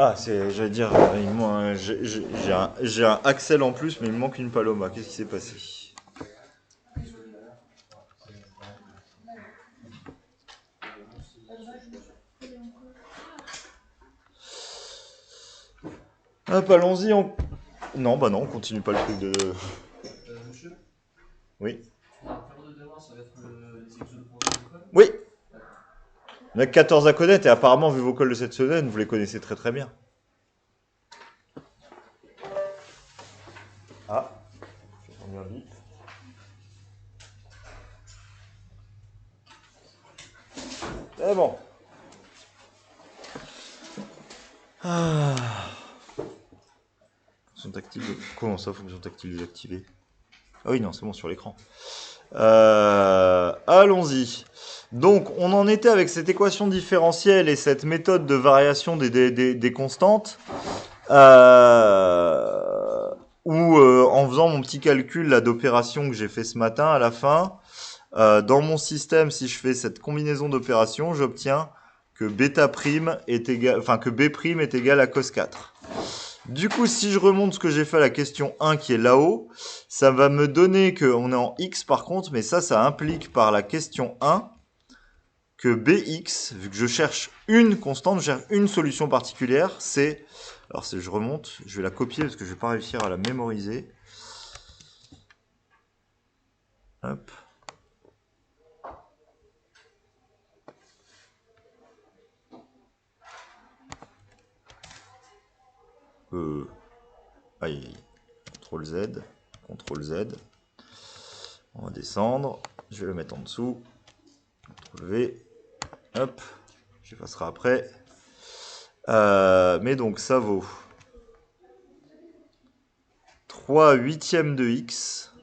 Ah, j'allais dire, j'ai un Axel en plus, mais il me manque une Paloma. Qu'est-ce qui s'est passé? Hop, allons-y. Non, bah non, on continue pas le truc de. Monsieur, Oui. la période de demain, ça va être les exos de programme d'école. Oui. On a que 14 à connaître et apparemment, vu vos calls de cette semaine, vous les connaissez très très bien. Ah, je vais prendre un bip. C'est bon. Ah. Fonction tactile. Comment ça, fonction tactile désactivée? Ah oui, non, c'est bon sur l'écran. Allons-y. Donc, on en était avec cette équation différentielle et cette méthode de variation des constantes. Où, en faisant mon petit calcul là d'opération que j'ai fait ce matin à la fin, dans mon système, si je fais cette combinaison d'opérations, j'obtiens que bêta prime est égal, enfin que b prime est égal à cos 4. Du coup, si je remonte ce que j'ai fait à la question 1 qui est là-haut, ça va me donner qu'on est en x par contre, mais ça implique par la question 1 que bx, vu que je cherche une constante, je cherche une solution particulière, c'est... Alors si je remonte, je vais la copier parce que je vais pas réussir à la mémoriser. Hop. Aïe, aïe. CTRL Z, CTRL Z. On va descendre. Je vais le mettre en dessous. CTRL V. Hop. J'effacerai après. Mais donc ça vaut 3 huitièmes de x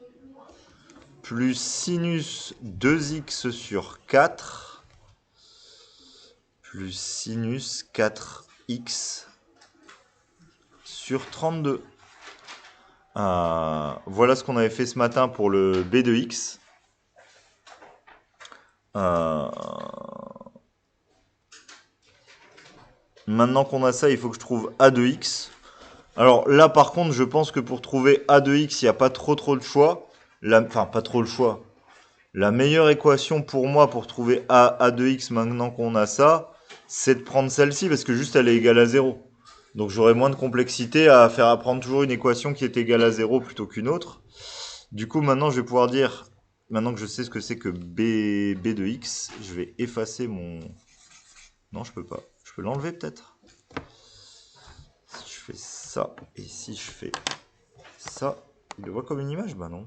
plus sinus 2x sur 4 plus sinus 4x sur 32. Voilà ce qu'on avait fait ce matin pour le b de x. Maintenant qu'on a ça, il faut que je trouve a de x. Alors là, par contre, je pense que pour trouver a de x, il n'y a pas trop de choix. Enfin, pas trop le choix. La meilleure équation pour moi pour trouver a de x maintenant qu'on a ça, c'est de prendre celle-ci parce que juste elle est égale à 0. Donc j'aurai moins de complexité à faire apprendre toujours une équation qui est égale à 0 plutôt qu'une autre. Du coup, maintenant, je vais pouvoir dire, maintenant que je sais ce que c'est que b de x, je vais effacer mon... Non, je peux pas. Je peux l'enlever peut-être. Si je fais ça, et si je fais ça, il le voit comme une image? Bah non.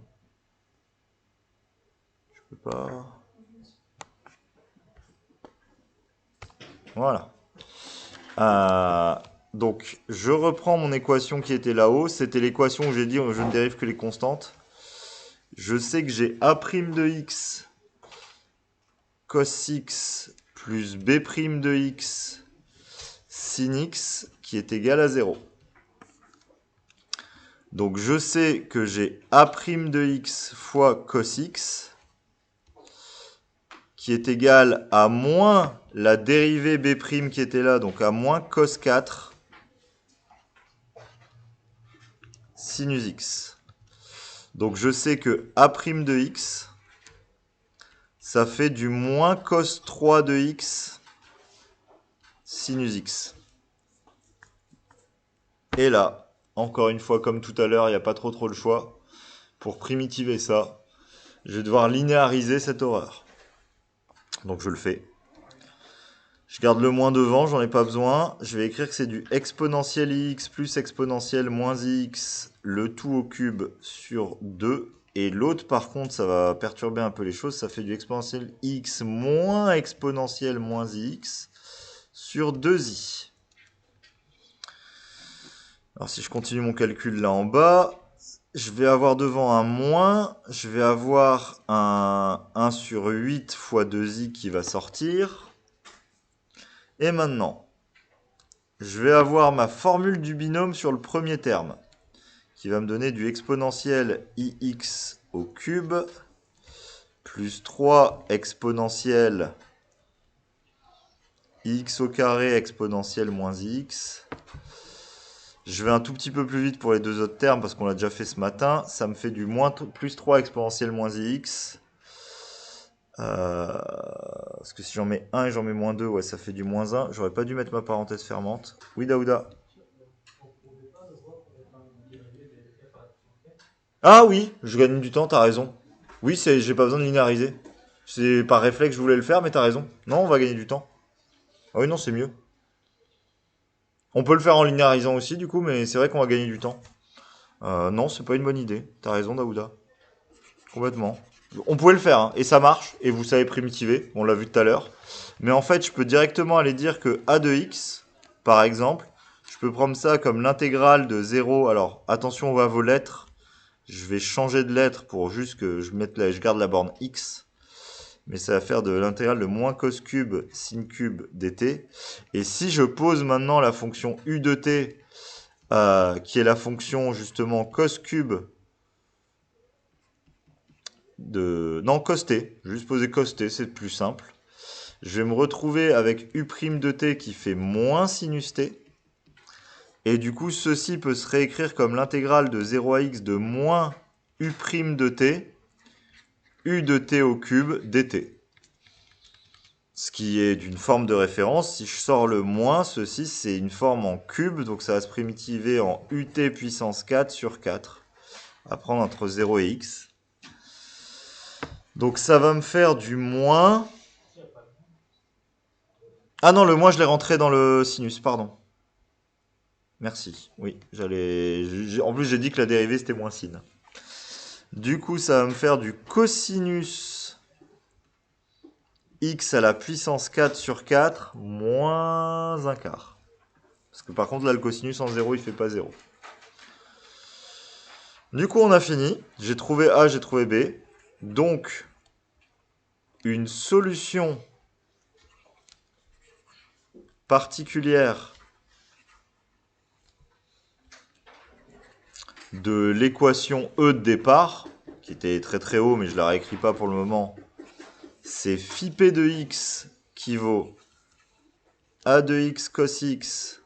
Je peux pas... Voilà. Donc, je reprends mon équation qui était là-haut. C'était l'équation où j'ai dit je ne dérive que les constantes. Je sais que j'ai a' de x cos x plus b' de x sin x qui est égal à 0. Donc, je sais que j'ai a' de x fois cos x qui est égal à moins la dérivée b' qui était là, donc à moins cos 4 sinus x. Donc je sais que a' de x, ça fait du moins cos 3 de x sinus x. Et là, encore une fois, comme tout à l'heure, il n'y a pas trop le choix. Pour primitiver ça, je vais devoir linéariser cette horreur. Donc je le fais. Je garde le moins devant, j'en ai pas besoin. Je vais écrire que c'est du exponentiel ix plus exponentiel moins ix, le tout au cube sur 2. Et l'autre, par contre, ça va perturber un peu les choses. Ça fait du exponentiel x moins exponentiel moins ix sur 2i. Alors si je continue mon calcul là en bas, je vais avoir devant un moins, je vais avoir un 1 sur 8 fois 2i qui va sortir. Et maintenant, je vais avoir ma formule du binôme sur le premier terme, qui va me donner du exponentiel ix au cube, plus 3 exponentiel x au carré exponentielle moins x. Je vais un tout petit peu plus vite pour les deux autres termes parce qu'on l'a déjà fait ce matin. Ça me fait du plus 3 exponentielle moins x. Parce que si j'en mets 1 et j'en mets moins 2, ouais, ça fait du moins 1. J'aurais pas dû mettre ma parenthèse fermante. Oui, Daouda. Ah oui, je gagne du temps, t'as raison. Oui, j'ai pas besoin de linéariser. C'est par réflexe, je voulais le faire, mais t'as raison. Non, on va gagner du temps. Ah oui, non, c'est mieux. On peut le faire en linéarisant aussi, du coup, mais c'est vrai qu'on va gagner du temps. Non, c'est pas une bonne idée. T'as raison, Daouda. Complètement. On pouvait le faire, hein, et ça marche, et vous savez primitiver, on l'a vu tout à l'heure. Mais en fait, je peux directement aller dire que a de x, par exemple, je peux prendre ça comme l'intégrale de 0. Alors, attention à vos lettres. Je vais changer de lettre pour juste que je garde la borne x. Mais ça va faire de l'intégrale de moins cos cube sin cube dt. Et si je pose maintenant la fonction u de t, qui est la fonction justement cos cube non, cos t. Je vais juste poser cos t, c'est plus simple. Je vais me retrouver avec u' de t qui fait moins sinus t. Et du coup, ceci peut se réécrire comme l'intégrale de 0 à x de moins u' de t, u de t au cube dt. Ce qui est d'une forme de référence. Si je sors le moins, ceci c'est une forme en cube, donc ça va se primitiver en ut puissance 4 sur 4, à prendre entre 0 et x. Donc ça va me faire du moins... Ah non, le moins je l'ai rentré dans le sinus, pardon. Merci, oui, en plus j'ai dit que la dérivée c'était moins sin. Du coup ça va me faire du cosinus x à la puissance 4 sur 4 moins un quart. Parce que par contre là le cosinus en 0 il fait pas 0. Du coup on a fini, j'ai trouvé A, j'ai trouvé B. Donc une solution particulière de l'équation E de départ, qui était très très haut mais je ne la réécris pas pour le moment, c'est phi p de x qui vaut a de x cos x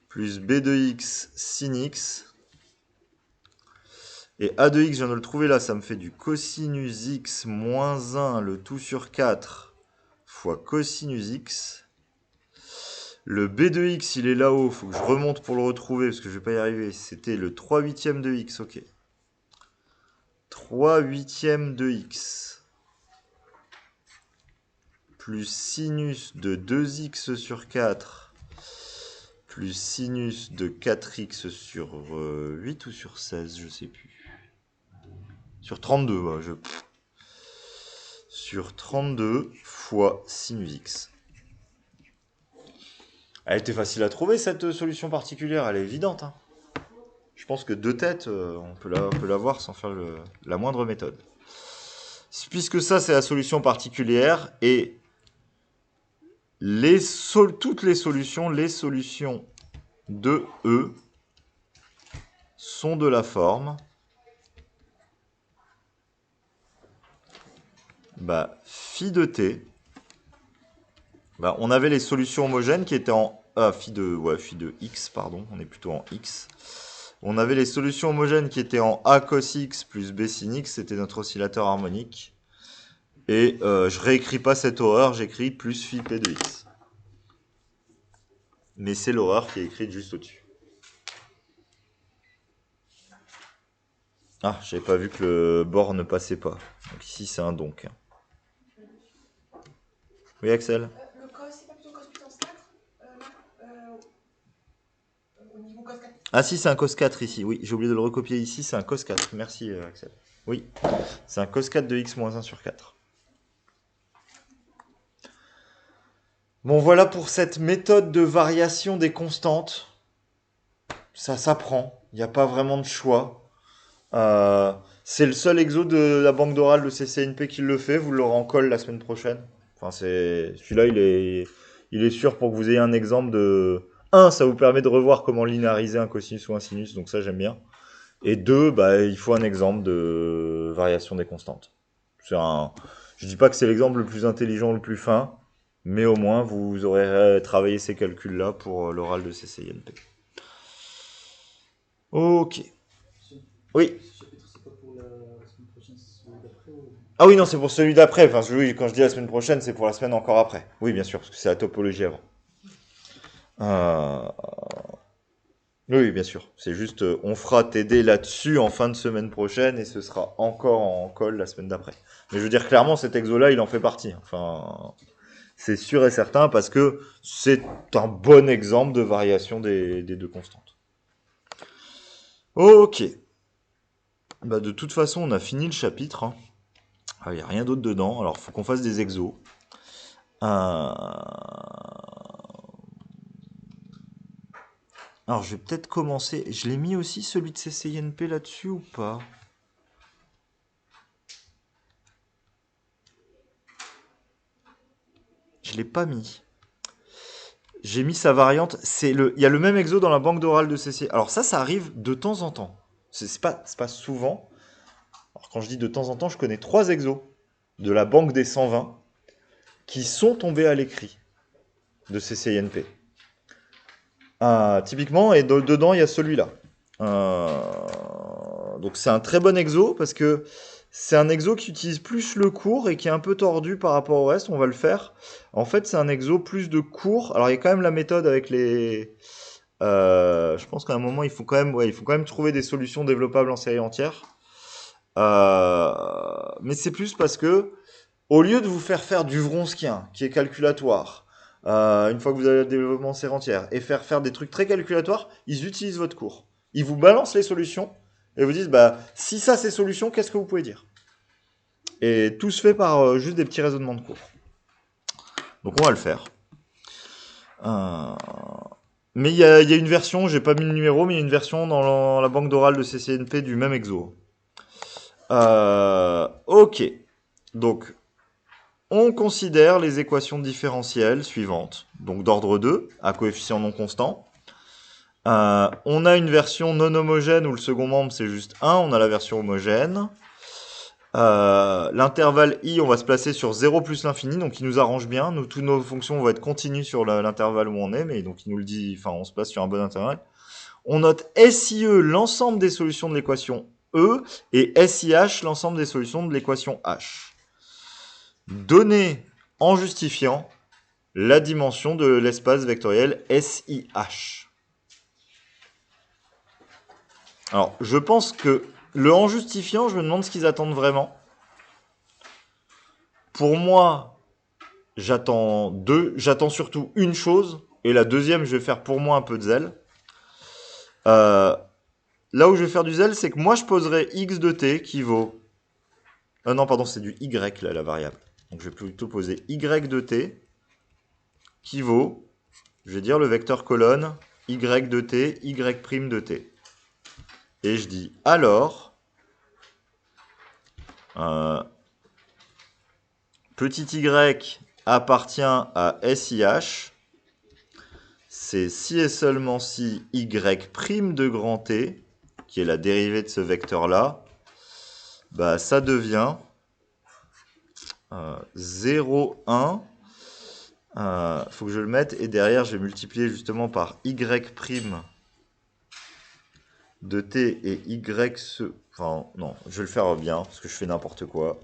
plus b de x sin x. Et a de x, je viens de le trouver là, ça me fait du cosinus x moins 1 le tout sur 4 fois cosinus x. Le b de x, il est là-haut, il faut que je remonte pour le retrouver parce que je ne vais pas y arriver. C'était le 3 huitièmes de x, ok. 3 huitièmes de x plus sinus de 2x sur 4 plus sinus de 4x sur 8 ou sur 16, je sais plus. Sur 32, bah, sur 32 fois sinus x. Elle était facile à trouver cette solution particulière, elle est évidente. Hein. Je pense que de tête, on peut la voir sans faire la moindre méthode. Puisque ça, c'est la solution particulière, et toutes les solutions de E sont de la forme phi de t. On avait les solutions homogènes qui étaient en phi de x, pardon, on est plutôt en x. On avait les solutions homogènes qui étaient en a cos x plus b sin x, c'était notre oscillateur harmonique. Et je réécris pas cette horreur, j'écris plus phi p de x. Mais c'est l'horreur qui est écrite juste au-dessus. Ah, j'avais pas vu que le bord ne passait pas. Donc ici c'est un donc. Oui Axel? Le cos, c'est pas plutôt cos puissance 4 au niveau cos 4. Ah si, c'est un cos 4 ici, oui, j'ai oublié de le recopier ici, c'est un cos 4, merci Axel. Oui, c'est un cos 4 de x moins 1 sur 4. Bon, voilà pour cette méthode de variation des constantes. Ça s'apprend, il n'y a pas vraiment de choix. C'est le seul exo de la banque d'oral de CCNP qui le fait, vous l'aurez en colle la semaine prochaine. Enfin, celui-là, il est sûr pour que vous ayez un exemple de... 1, ça vous permet de revoir comment linéariser un cosinus ou un sinus, donc ça j'aime bien. Et 2, il faut un exemple de variation des constantes. Je dis pas que c'est l'exemple le plus intelligent, le plus fin, Mais au moins, vous aurez travaillé ces calculs-là pour l'oral de CCINP. Ok. Ce Oui. ce chapitre, c'est pas pour la semaine prochaine, c'est celui d'après ou... Ah oui, non, c'est pour celui d'après. Enfin, oui, quand je dis la semaine prochaine, c'est pour la semaine encore après. Oui, bien sûr, parce que c'est la topologie avant. Euh, Oui, bien sûr. C'est juste, on fera TD là-dessus en fin de semaine prochaine et ce sera encore en colle la semaine d'après. Mais je veux dire, clairement, cet exo-là, il en fait partie. Enfin, c'est sûr et certain parce que c'est un bon exemple de variation des deux constantes. Ok. Bah, de toute façon, on a fini le chapitre, hein. Il n'y a rien d'autre dedans. Alors, faut qu'on fasse des exos. Alors, je vais peut-être commencer. Je l'ai mis aussi celui de CCINP là-dessus ou pas? Je l'ai pas mis. J'ai mis sa variante. Il y a le même exo dans la banque d'oral de CC. Alors ça arrive de temps en temps. C'est pas souvent. Alors quand je dis de temps en temps, je connais 3 exos de la banque des 120 qui sont tombés à l'écrit de CCINP. Typiquement, et dedans, il y a celui-là. Donc c'est un très bon exo parce que c'est un exo qui utilise plus le cours et qui est un peu tordu par rapport au reste. On va le faire. En fait, c'est un exo plus de cours. Alors il y a quand même la méthode avec les... je pense qu'à un moment, il faut quand même trouver des solutions développables en série entière. Mais c'est plus parce que, au lieu de vous faire du Vronskien, qui est calculatoire, une fois que vous avez le développement en série entière, et faire des trucs très calculatoires, ils utilisent votre cours. Ils vous balancent les solutions et vous disent, bah, si ça c'est solution, qu'est-ce que vous pouvez dire? Et tout se fait par juste des petits raisonnements de cours. Donc on va le faire. Euh, Mais il y a une version, j'ai pas mis le numéro, mais il y a une version dans la banque d'oral de CCNP du même exo. Ok. Donc, on considère les équations différentielles suivantes. Donc, d'ordre 2, à coefficient non constant. On a une version non homogène où le second membre c'est juste 1. On a la version homogène. L'intervalle i, on va se placer sur 0 plus l'infini, donc il nous arrange bien. Nous, toutes nos fonctions vont être continues sur l'intervalle où on est, mais donc il nous le dit, enfin, on se place sur un bon intervalle. On note SIE, l'ensemble des solutions de l'équation E, et SIH, l'ensemble des solutions de l'équation H. Donner en justifiant la dimension de l'espace vectoriel SIH. Alors, je pense que le en justifiant, je me demande ce qu'ils attendent vraiment. Pour moi, j'attends surtout une chose, et la deuxième, je vais faire pour moi un peu de zèle. Là où je vais faire du zèle, c'est que moi, je poserai x de t qui vaut... non, pardon, c'est du y, là, la variable. Donc, je vais plutôt poser y de t qui vaut, je vais dire le vecteur colonne, y de t, y' de t. Et je dis, alors, petit y appartient à SIH, c'est si et seulement si y' de grand t, qui est la dérivée de ce vecteur-là, bah, ça devient 0, 1. Faut que je le mette, et derrière, je vais multiplier justement par y' de t et y Enfin, non, je vais le faire bien, parce que je fais n'importe quoi.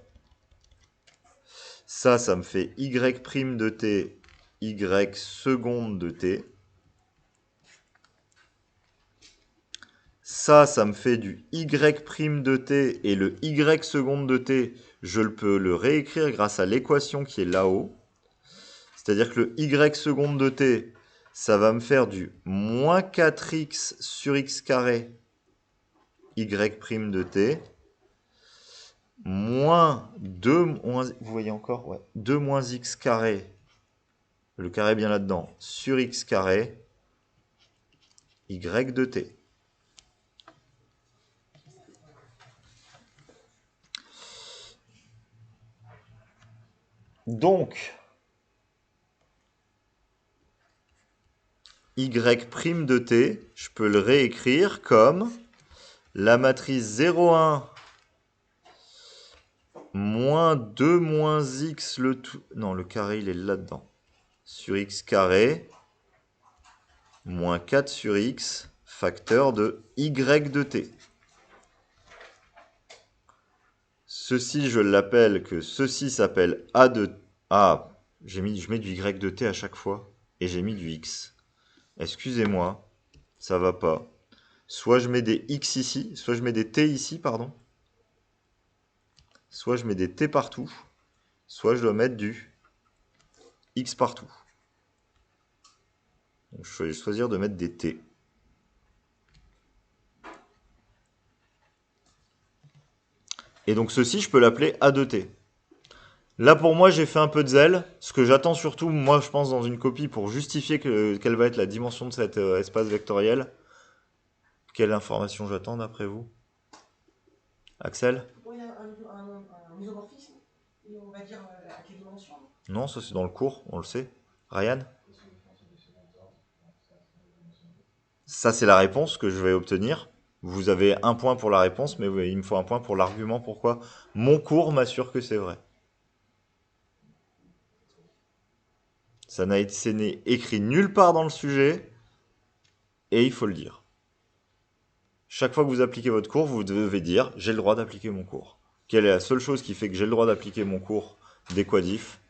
Ça me fait y' de t, y seconde de t. Ça me fait du y' de t, et le y seconde de t, je peux le réécrire grâce à l'équation qui est là-haut. C'est-à-dire que le y seconde de t, ça va me faire du moins 4x sur x carré y' de t, moins 2, vous voyez encore, ouais, 2 moins x carré, le carré est bien là-dedans, sur x carré, y de t. Donc, y' de t, je peux le réécrire comme la matrice 0, 1, moins 2 moins x, le tout... Non, le carré, il est là-dedans. sur x carré moins 4 sur x facteur de y de t. Ceci, je l'appelle que ceci s'appelle a de... Ah, je mets du y de t à chaque fois. Et j'ai mis du x. Excusez-moi, ça va pas. Soit je mets des x ici, soit je mets des t ici, pardon. Soit je mets des t partout, soit je dois mettre du x partout. Donc je vais choisir de mettre des t. Et donc ceci, je peux l'appeler a de t. Là, pour moi, j'ai fait un peu de zèle. Ce que j'attends surtout, moi, je pense, dans une copie, pour justifier quelle va être la dimension de cet espace vectoriel. Quelle information j'attends, d'après vous? Axel? Bon, il y a un isomorphisme, et on va dire à quelle dimension? Non, ça c'est dans le cours, on le sait. Ryan? Ça, c'est la réponse que je vais obtenir. Vous avez un point pour la réponse, mais il me faut un point pour l'argument. Pourquoi? Mon cours m'assure que c'est vrai. Ça n'a été écrit nulle part dans le sujet, et il faut le dire. Chaque fois que vous appliquez votre cours, vous devez dire « j'ai le droit d'appliquer mon cours ». Quelle est la seule chose qui fait que j'ai le droit d'appliquer mon cours des quadifs?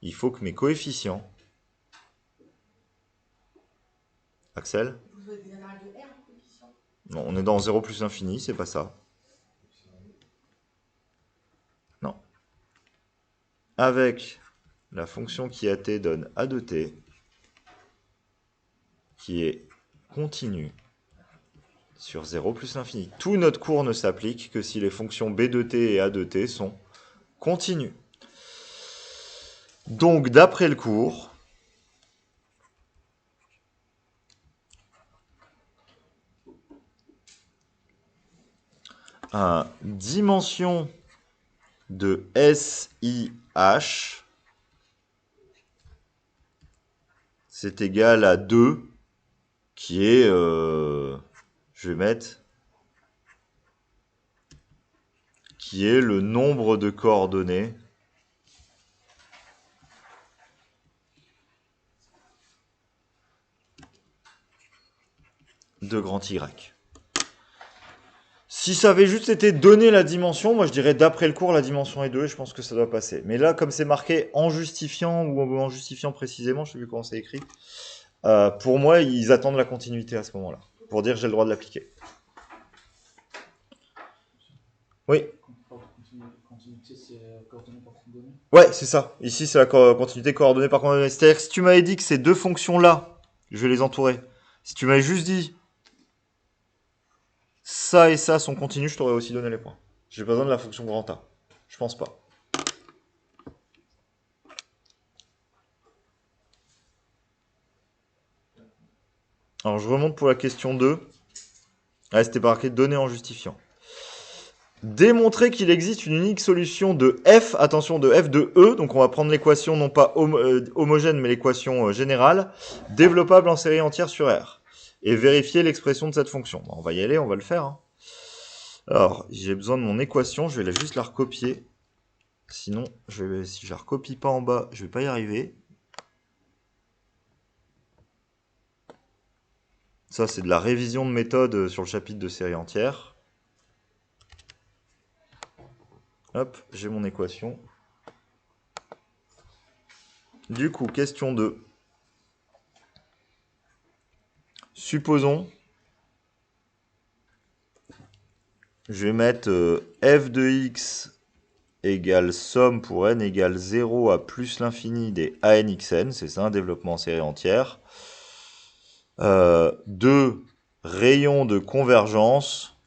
Il faut que mes coefficients... Axel? Vous avez des analyses de R, coefficient? Non, on est dans 0 plus infini, c'est pas ça. Non. Avec la fonction qui à t donne a de t, qui est continue sur 0 plus l'infini. Tout notre cours ne s'applique que si les fonctions b de t et a de t sont continues. Donc, d'après le cours, dimension de SIH, c'est égal à 2, qui est, je vais mettre, qui est le nombre de coordonnées de grand Y. Si ça avait juste été donné la dimension, moi je dirais d'après le cours la dimension est 2 et je pense que ça doit passer. Mais là, comme c'est marqué en justifiant ou en justifiant précisément, je ne sais plus comment c'est écrit, pour moi ils attendent la continuité à ce moment-là, pour dire j'ai le droit de l'appliquer. Oui. Continuité, c'est coordonnées par coordonnées. Ouais, c'est ça. Ici c'est la continuité coordonnée par coordonnée. C'est-à-dire que si tu m'avais dit que ces deux fonctions-là, je vais les entourer. Si tu m'avais juste dit ça et ça sont continus, je t'aurais aussi donné les points. J'ai pas besoin de la fonction grand A. Je pense pas. Alors je remonte pour la question 2. Ah, c'était marqué donner en justifiant. Démontrer qu'il existe une unique solution de f, attention, de f de E, donc on va prendre l'équation non pas homogène, mais l'équation générale, développable en série entière sur R, et vérifier l'expression de cette fonction. On va y aller, on va le faire. Hein. Alors, j'ai besoin de mon équation, je vais juste la recopier. Sinon, si je la recopie pas en bas, je vais pas y arriver. Ça, c'est de la révision de méthode sur le chapitre de série entière. Hop, j'ai mon équation. Du coup, question 2. Supposons, je vais mettre f de x égale somme pour n égale 0 à plus l'infini des anxn, c'est ça, un développement en série entière. 2 rayons de convergence,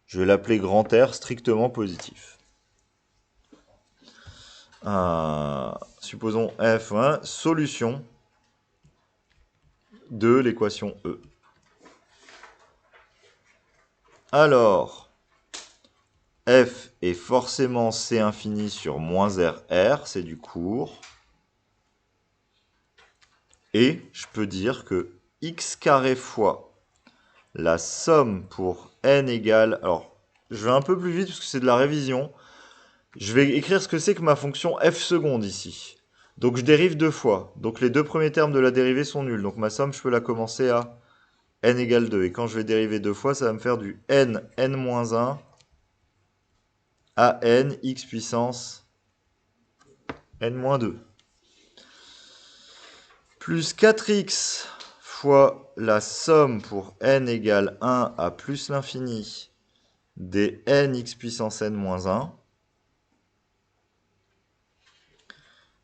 je vais l'appeler grand R strictement positif. Supposons f1, solution de l'équation E. Alors, f est forcément c infini sur moins r, c'est du cours. Et je peux dire que x carré fois la somme pour n égale... Alors, je vais un peu plus vite parce que c'est de la révision. Je vais écrire ce que c'est que ma fonction f seconde ici. Donc je dérive 2 fois. Donc les 2 premiers termes de la dérivée sont nuls. Donc ma somme, je peux la commencer à n égale 2. Et quand je vais dériver 2 fois, ça va me faire du n-1 à n x puissance n-2. Plus 4x fois la somme pour n égale 1 à plus l'infini des n x puissance n-1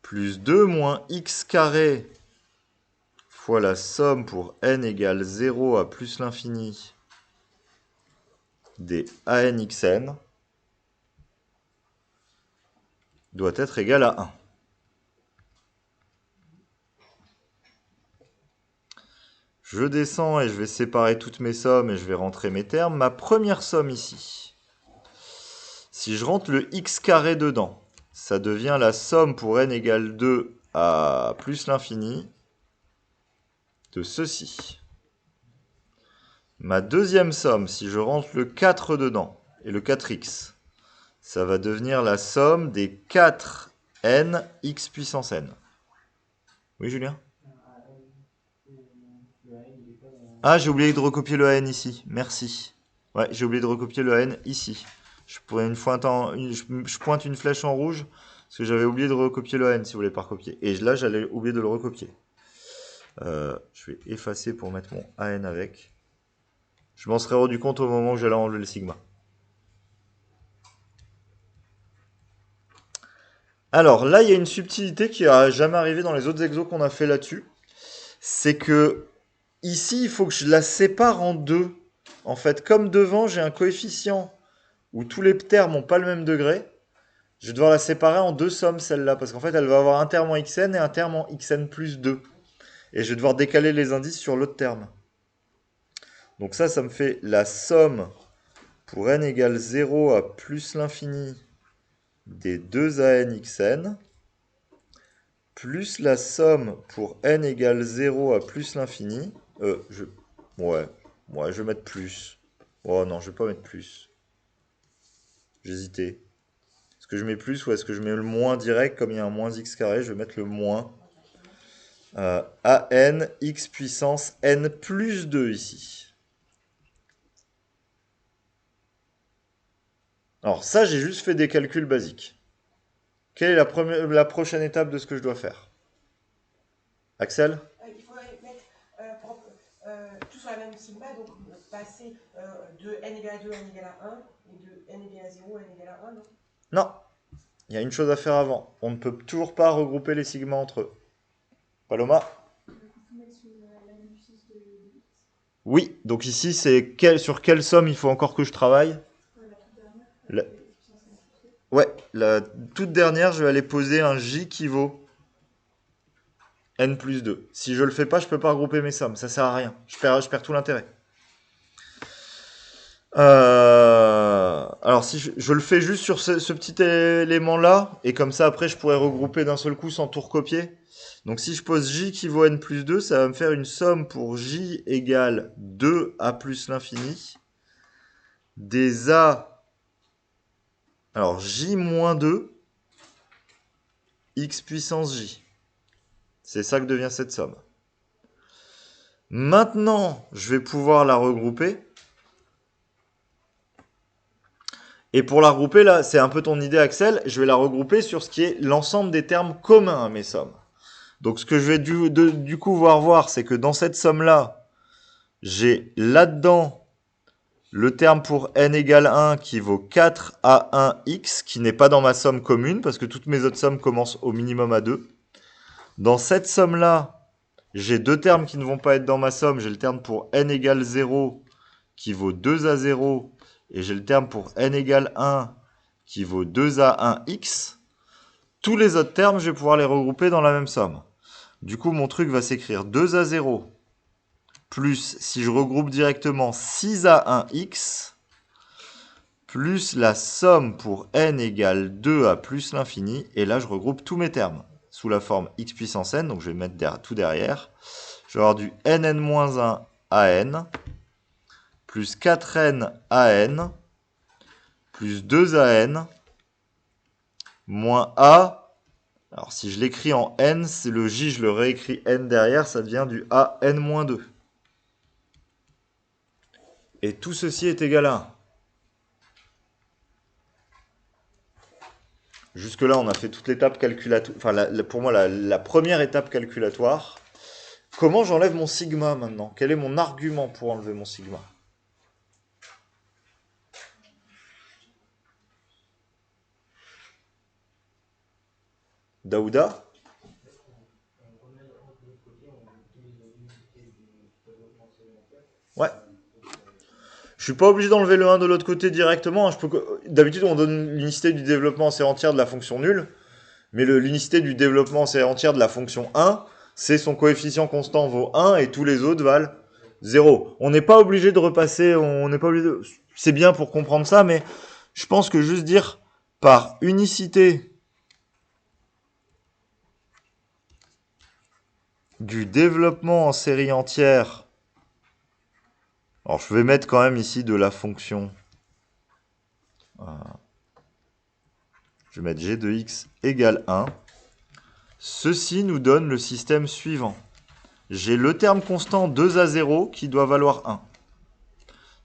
plus 2 moins x carré fois la somme pour n égale 0 à plus l'infini des ANXN doit être égal à 1. Je descends et je vais séparer toutes mes sommes et je vais rentrer mes termes. Ma première somme ici, si je rentre le x carré dedans, ça devient la somme pour n égale 2 à plus l'infini de ceci. Ma deuxième somme, si je rentre le 4 dedans, et le 4x, ça va devenir la somme des 4n x puissance n. Oui, Julien? Ah, j'ai oublié de recopier le AN ici. Merci. Ouais, j'ai oublié de recopier le AN ici. Je pointe une flèche en rouge parce que j'avais oublié de recopier le AN si vous voulez pas recopier. Et là, j'allais oublier de le recopier. Je vais effacer pour mettre mon AN avec. Je m'en serais rendu compte au moment où j'allais enlever le sigma. Alors là, il y a une subtilité qui n'a jamais arrivé dans les autres exos qu'on a fait là-dessus. C'est que ici, il faut que je la sépare en deux. En fait, comme devant, j'ai un coefficient où tous les termes n'ont pas le même degré, je vais devoir la séparer en deux sommes, celle-là. Parce qu'en fait, elle va avoir un terme en xn et un terme en xn plus 2. Et je vais devoir décaler les indices sur l'autre terme. Donc ça me fait la somme pour n égale 0 à plus l'infini des 2 ANXN, plus la somme pour n égale 0 à plus l'infini. Je vais mettre plus. Oh non, je vais pas mettre plus. J'hésitais. Est-ce que je mets plus ou est-ce que je mets le moins direct comme il y a un moins x carré? Je vais mettre le moins. AN x puissance n plus 2 ici. Alors ça, j'ai juste fait des calculs basiques. Quelle est la prochaine étape de ce que je dois faire? Axel? Il faudrait mettre tout sur la même sigma, donc passer de n égale à 2 à n égale à 1 et de n égale à 0 à n égale à 1, non? Non. Il y a une chose à faire avant. On ne peut toujours pas regrouper les sigmas entre eux. Paloma? Oui, donc ici, c'est sur quelle somme il faut encore que je travaille? Ouais, la toute dernière, je vais aller poser un J qui vaut n plus 2. Si je le fais pas, je peux pas regrouper mes sommes. Ça sert à rien. Je perds tout l'intérêt. Alors si je le fais juste sur ce petit élément-là, et comme ça après je pourrais regrouper d'un seul coup sans tout recopier. Donc si je pose J qui vaut n plus 2, ça va me faire une somme pour J égale 2 à plus l'infini des A... Alors J moins 2 x puissance J. C'est ça que devient cette somme. Maintenant, je vais pouvoir la regrouper. Et pour la regrouper, là, c'est un peu ton idée, Axel, je vais la regrouper sur ce qui est l'ensemble des termes communs à mes sommes. Donc ce que je vais du coup voir, c'est que dans cette somme-là, j'ai là-dedans le terme pour n égale 1 qui vaut 4a1x, qui n'est pas dans ma somme commune, parce que toutes mes autres sommes commencent au minimum à 2. Dans cette somme-là, j'ai deux termes qui ne vont pas être dans ma somme. J'ai le terme pour n égale 0 qui vaut 2a0, et j'ai le terme pour n égale 1 qui vaut 2a1x. Tous les autres termes, je vais pouvoir les regrouper dans la même somme. Du coup, mon truc va s'écrire 2a0 plus, si je regroupe directement, 6a1x, plus la somme pour n égale 2 à plus l'infini, et là je regroupe tous mes termes sous la forme x puissance n, donc je vais mettre tout derrière. Je vais avoir du nn-1 à n, plus 4n à n, plus 2 à n, moins a Alors si je l'écris en n, c'est le j, je le réécris n derrière, ça devient du a n-2. Et tout ceci est égal à 1. Jusque-là, on a fait toute l'étape calculatoire. Enfin, pour moi, la première étape calculatoire. Comment j'enlève mon sigma maintenant? Quel est mon argument pour enlever mon sigma? Daouda? Ouais. Je suis pas obligé d'enlever le 1 de l'autre côté directement. D'habitude, on donne l'unicité du développement en série entière de la fonction nulle. Mais l'unicité du développement en série entière de la fonction 1, c'est son coefficient constant vaut 1 et tous les autres valent 0. On n'est pas obligé de repasser, on n'est pas obligé de... C'est bien pour comprendre ça, mais je pense que juste dire par unicité du développement en série entière, alors je vais mettre quand même ici de la fonction, je vais mettre g de x égale 1, ceci nous donne le système suivant. J'ai le terme constant 2 à 0 qui doit valoir 1.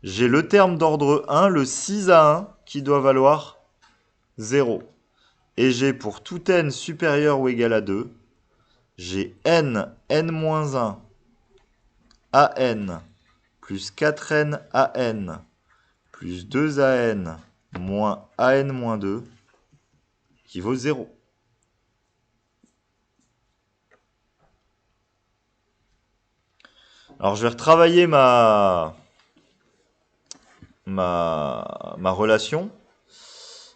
J'ai le terme d'ordre 1, le 6 à 1, qui doit valoir 0. Et j'ai pour tout n supérieur ou égal à 2, j'ai n-1 à n plus 4n à n plus 2 à n moins an-2 qui vaut 0. Alors je vais retravailler ma relation.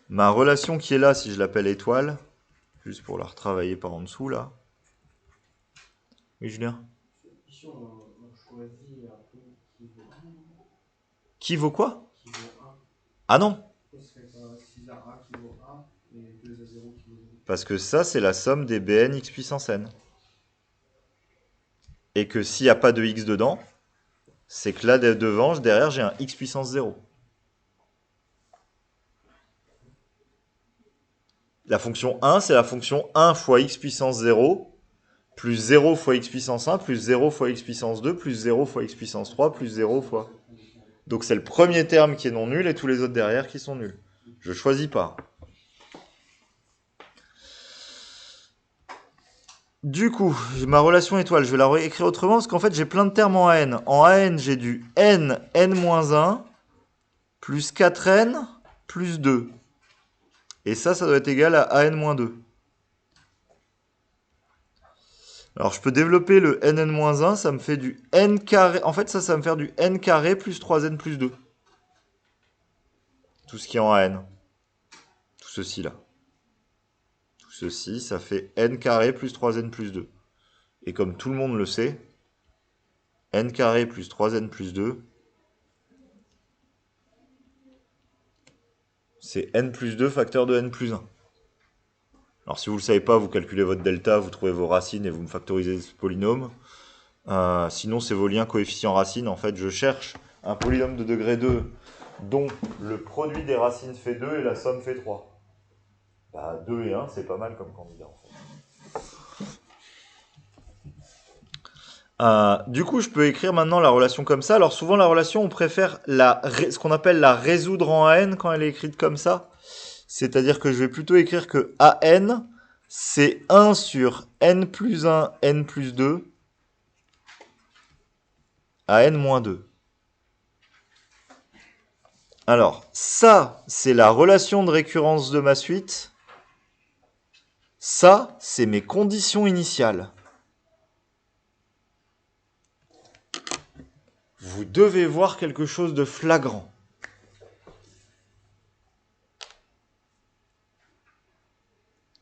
Ma relation qui est là, si je l'appelle étoile, juste pour la retravailler par en dessous là. Oui, Julien? Ici, on choisit un peu qui vaut 1. Qui vaut quoi? Qui vaut 1. Ah non, Ce serait pas 6 à 1 qui vaut 1 et 2 à 0 qui vaut 0. parce que ça, c'est la somme des bn x puissance n. Et que s'il n'y a pas de x dedans, c'est que là, devant, derrière, j'ai un x puissance 0. La fonction 1, c'est la fonction 1 fois x puissance 0, plus 0 fois x puissance 1, plus 0 fois x puissance 2, plus 0 fois x puissance 3, plus 0 fois... Donc c'est le premier terme qui est non nul et tous les autres derrière qui sont nuls. Je choisis pas. Du coup, ma relation étoile, je vais la réécrire autrement parce qu'en fait j'ai plein de termes en AN. En AN, j'ai du n-1 plus 4n plus 2. Et ça doit être égal à an-2. Alors je peux développer le nn-1, ça me fait du n carré. En fait, ça va me faire du n carré plus 3n plus 2. Tout ce qui est en AN. Tout ceci là. Tout ceci, ça fait n carré plus 3n plus 2. Et comme tout le monde le sait, n carré plus 3n plus 2, c'est n plus 2 facteur de n plus 1. Alors si vous ne le savez pas, vous calculez votre delta, vous trouvez vos racines et vous me factorisez ce polynôme. Sinon, c'est vos liens coefficients racines. En fait, je cherche un polynôme de degré 2 dont le produit des racines fait 2 et la somme fait 3. Bah, 2 et 1, c'est pas mal comme candidat en fait. Du coup, je peux écrire maintenant la relation comme ça. Alors souvent, la relation, on préfère ce qu'on appelle la résoudre en AN quand elle est écrite comme ça. C'est-à-dire que je vais plutôt écrire que AN, c'est 1 sur n plus 1, n plus 2, à n moins 2. Alors, ça, c'est la relation de récurrence de ma suite. Ça, c'est mes conditions initiales. Vous devez voir quelque chose de flagrant.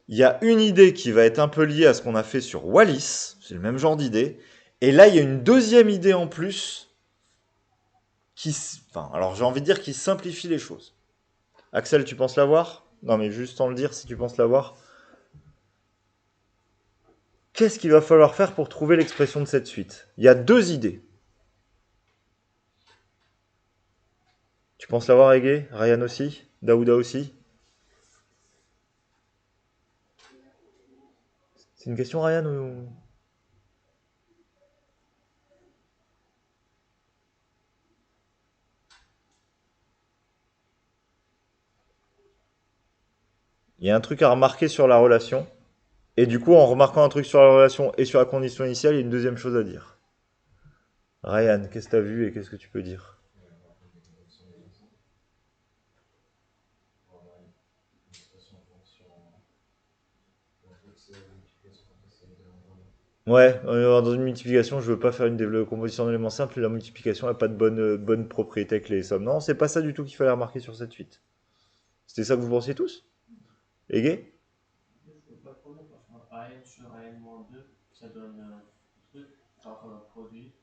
Il y a une idée qui va être un peu liée à ce qu'on a fait sur Wallis, c'est le même genre d'idée, et là il y a une deuxième idée en plus alors j'ai envie de dire qui simplifie les choses. Axel, tu penses l'avoir? Non mais juste en le dire si tu penses l'avoir. Qu'est-ce qu'il va falloir faire pour trouver l'expression de cette suite? Il y a deux idées. Tu penses l'avoir, Ege? Ryan aussi? Daouda aussi? C'est une question, Ryan ou... Il y a un truc à remarquer sur la relation. Et du coup, en remarquant un truc sur la relation et sur la condition initiale, il y a une deuxième chose à dire. Ryan, qu'est-ce que tu as vu et qu'est-ce que tu peux dire? Ouais, dans une multiplication, je veux pas faire une composition d'éléments simples et la multiplication n'a pas de bonne propriété avec les sommes. Non, c'est pas ça du tout qu'il fallait remarquer sur cette suite. C'était ça que vous pensiez tous? Égé? Je vois pas trop, parce que AN sur AN-2, ça donne un truc par produit.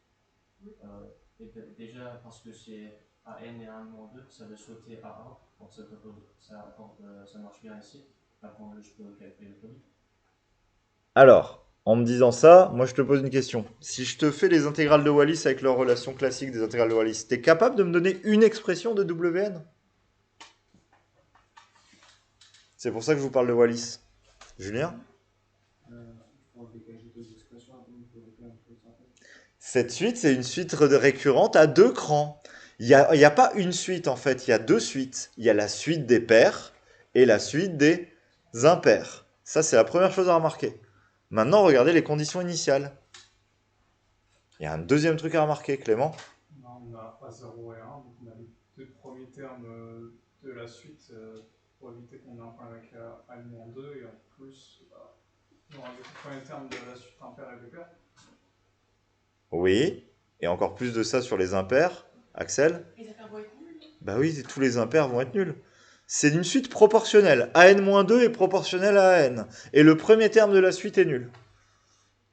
Déjà, parce que c'est AN et AN-2, ça veut sauter à 1, donc ça marche bien ici. Par contre, je peux calculer le produit. Alors, en me disant ça, moi je te pose une question. Si je te fais les intégrales de Wallis avec leur relation classique des intégrales de Wallis, t'es capable de me donner une expression de Wn? C'est pour ça que je vous parle de Wallis. Julien? Cette suite, c'est une suite récurrente à deux crans. Il y a pas une suite en fait, il y a deux suites. Il y a la suite des pairs et la suite des impairs. Ça, c'est la première chose à remarquer. Maintenant, regardez les conditions initiales. Il y a un deuxième truc à remarquer, Clément. Non, on a A0 et 1, donc on a les deux premiers termes de la suite pour éviter qu'on ait un problème avec la N-2 et en plus, on a les deux premiers termes de la suite impair et pair. Oui. Et encore plus de ça sur les impairs. Axel? Les affaires vont être nulles. Bah oui, tous les impairs vont être nuls. C'est une suite proportionnelle. AN-2 est proportionnel à AN. Et le premier terme de la suite est nul.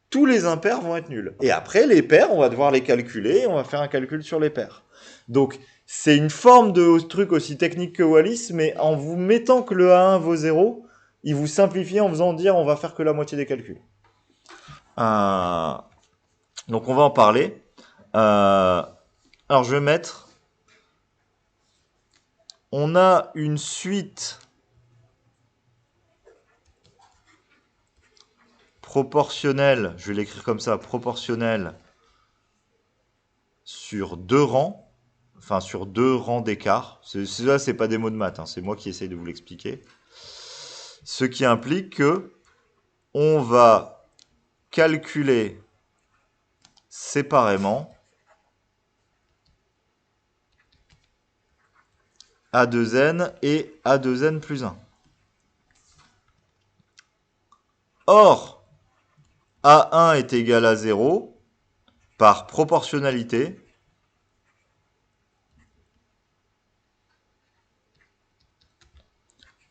Tous les impairs vont être nuls. Et après, les pairs, on va devoir les calculer et on va faire un calcul sur les pairs. Donc, c'est une forme de truc aussi technique que Wallis, mais en vous mettant que le A1 vaut 0, il vous simplifie en faisant dire on va faire que la moitié des calculs. Donc, on va en parler. Alors, je vais mettre... On a une suite proportionnelle, je vais l'écrire comme ça, proportionnelle sur deux rangs, enfin sur deux rangs d'écart. Là, c'est pas des mots de maths, hein, c'est moi qui essaye de vous l'expliquer. Ce qui implique que on va calculer séparément A2n et A2n plus 1. Or, A1 est égal à 0 par proportionnalité.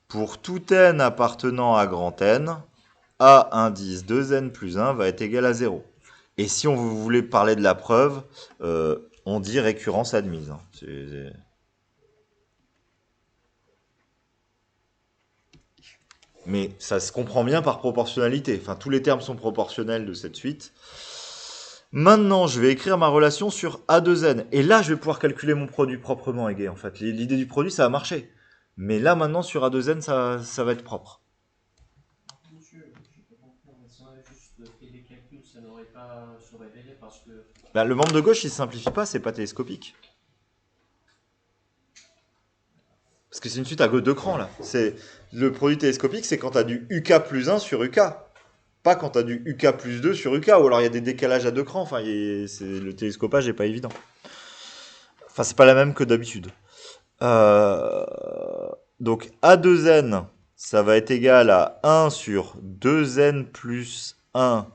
Pour tout n appartenant à grand N, A indice 2n plus 1 va être égal à 0. Et si on voulait parler de la preuve, on dit récurrence admise. Mais ça se comprend bien par proportionnalité. Enfin, tous les termes sont proportionnels de cette suite. Maintenant, je vais écrire ma relation sur A2n. Et là, je vais pouvoir calculer mon produit proprement, Égé, en fait. L'idée du produit, ça va marcher. Mais là, maintenant, sur A2n, ça va être propre. Monsieur, je peux comprendre, mais si on avait juste fait des calculs, ça n'aurait pas se révélé parce que. Bah, le membre de gauche, il ne simplifie pas, c'est pas télescopique. Parce que c'est une suite à deux crans, là. Le produit télescopique, c'est quand tu as du UK plus 1 sur UK. Pas quand tu as du UK plus 2 sur UK, ou alors il y a des décalages à deux crans. Enfin, le télescopage n'est pas évident. Enfin, c'est pas la même que d'habitude. Donc, A2n, ça va être égal à 1 sur 2n plus 1,